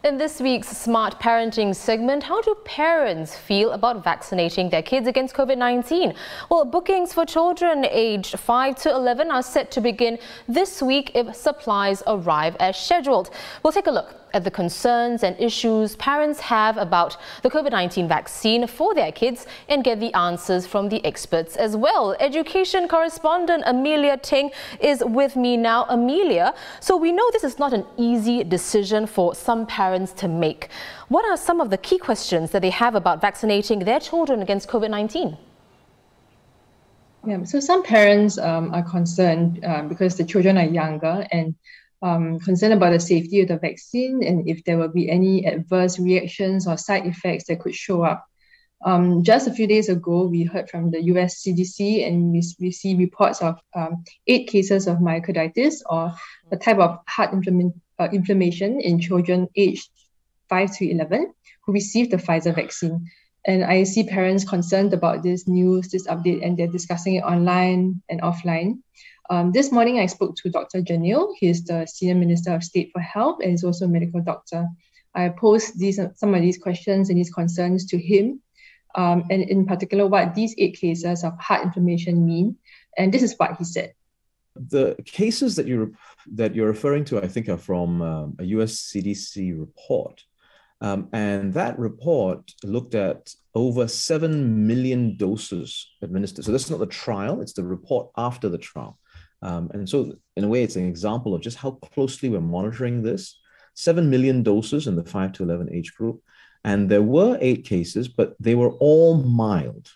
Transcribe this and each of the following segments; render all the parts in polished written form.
In this week's Smart Parenting segment, how do parents feel about vaccinating their kids against COVID-19? Well, bookings for children aged 5 to 11 are set to begin this week if supplies arrive as scheduled. We'll take a look at the concerns and issues parents have about the COVID-19 vaccine for their kids and get the answers from the experts as well. Education correspondent Amelia Ting is with me now. Amelia, so we know this is not an easy decision for some parents to make. What are some of the key questions that they have about vaccinating their children against COVID-19? Yeah, so some parents are concerned because the children are younger and concerned about the safety of the vaccine and if there will be any adverse reactions or side effects that could show up. Just a few days ago, we heard from the US CDC and we see reports of 8 cases of myocarditis or a type of heart inflammation in children aged 5 to 11 who received the Pfizer vaccine. And I see parents concerned about this news, this update, and they're discussing it online and offline. This morning, I spoke to Dr. Janil. He is the Senior Minister of State for Health and is also a medical doctor. I posed some of these questions and these concerns to him, and in particular, what these 8 cases of heart inflammation mean. And this is what he said. The cases that you're referring to, I think, are from a US CDC report. And that report looked at over 7 million doses administered. So that's not the trial, it's the report after the trial. And so in a way, it's an example of just how closely we're monitoring this. 7 million doses in the 5 to 11 age group. And there were 8 cases, but they were all mild.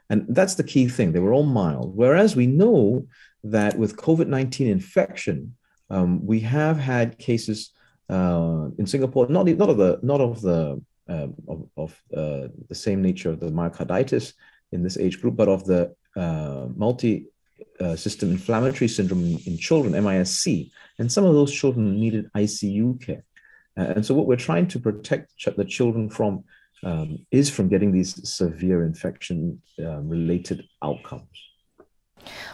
And that's the key thing. They were all mild. Whereas we know that with COVID-19 infection, we have had cases in Singapore, not of the same nature of the myocarditis in this age group, but of the multi-system inflammatory syndrome in children, MISC, and some of those children needed ICU care. And so what we're trying to protect the children from is from getting these severe infection related outcomes.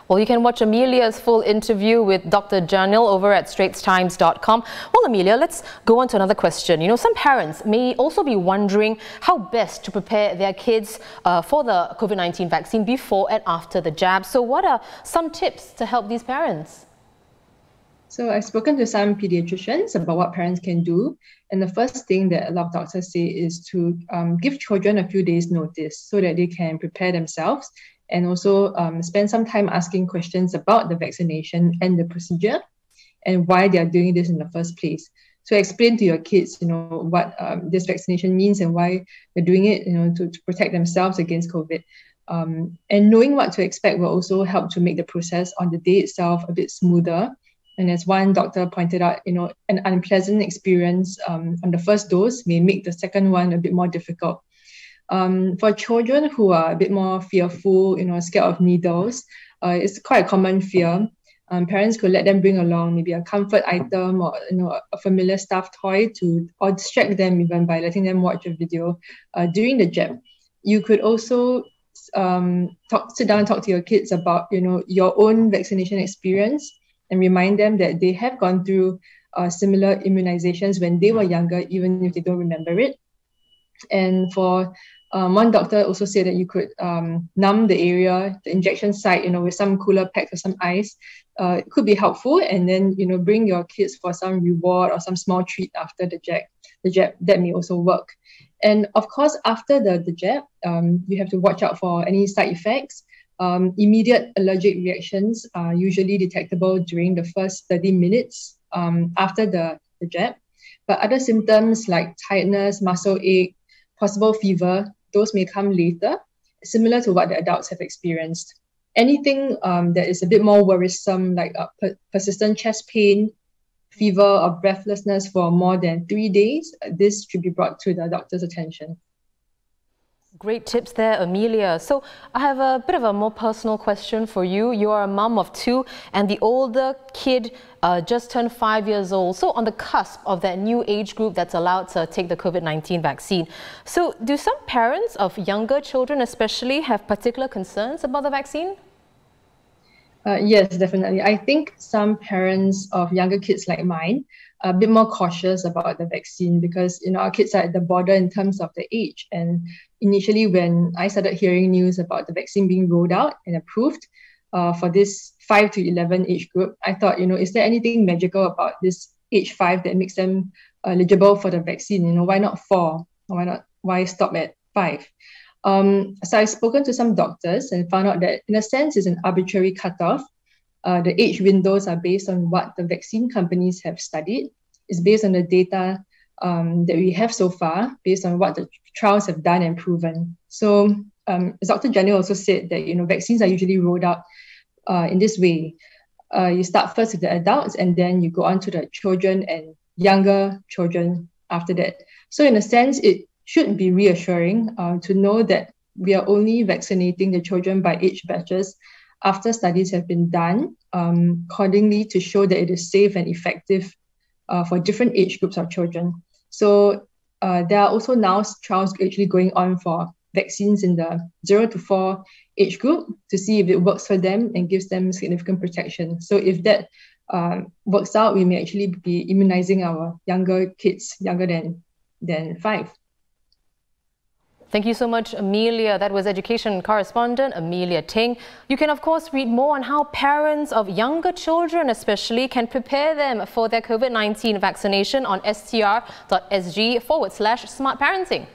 Well, you can watch Amelia's full interview with Dr. Janil over at straitstimes.com. Well, Amelia, let's go on to another question. You know, some parents may also be wondering how best to prepare their kids for the COVID-19 vaccine before and after the jab. So what are some tips to help these parents? So I've spoken to some pediatricians about what parents can do. And the first thing that a lot of doctors say is to give children a few days notice so that they can prepare themselves and also spend some time asking questions about the vaccination and the procedure and why they are doing this in the first place. So explain to your kids, you know, what this vaccination means and why they're doing it, you know, to protect themselves against COVID. And knowing what to expect will also help to make the process on the day itself a bit smoother. And as one doctor pointed out, you know, an unpleasant experience on the first dose may make the second one a bit more difficult. For children who are a bit more fearful, you know, scared of needles, it's quite a common fear. Parents could let them bring along maybe a comfort item or, you know, a familiar stuffed toy or distract them even by letting them watch a video during the jab. You could also sit down and talk to your kids about, you know, your own vaccination experience and remind them that they have gone through similar immunizations when they were younger, even if they don't remember it. And for one doctor also said that you could numb the area, the injection site, you know, with some cooler packs or some ice. It could be helpful. And then, you know, bring your kids for some reward or some small treat after the jab. That may also work. And of course, after the jab, you have to watch out for any side effects. Immediate allergic reactions are usually detectable during the first 30 minutes after the jab. But other symptoms like tiredness, muscle ache, possible fever, those may come later, similar to what the adults have experienced. Anything that is a bit more worrisome, like persistent chest pain, fever, or breathlessness for more than 3 days, this should be brought to the doctor's attention. Great tips there, Amelia. So I have a bit of a more personal question for you. You are a mum of 2 and the older kid just turned 5 years old. So on the cusp of that new age group that's allowed to take the COVID-19 vaccine. So do some parents of younger children especially have particular concerns about the vaccine? Yes, definitely. I think some parents of younger kids like mine are a bit more cautious about the vaccine because our kids are at the border in terms of the age. And initially, when I started hearing news about the vaccine being rolled out and approved for this 5 to 11 age group, I thought, is there anything magical about this age 5 that makes them eligible for the vaccine? Why not 4? Why stop at 5? So I've spoken to some doctors and found out that, in a sense, it's an arbitrary cutoff. The age windows are based on what the vaccine companies have studied. It's based on the data that we have so far, based on what the trials have done and proven. So, as Dr. Janil also said, that vaccines are usually rolled out in this way. You start first with the adults, and then you go on to the children and younger children after that. So, in a sense, it should be reassuring to know that we are only vaccinating the children by age batches after studies have been done accordingly to show that it is safe and effective for different age groups of children. So there are also now trials actually going on for vaccines in the 0 to 4 age group to see if it works for them and gives them significant protection. So if that works out, we may actually be immunizing our younger kids, younger than 5. Thank you so much, Amelia. That was education correspondent Amelia Ting. You can, of course, read more on how parents of younger children especially can prepare them for their COVID-19 vaccination on str.sg/smartparenting.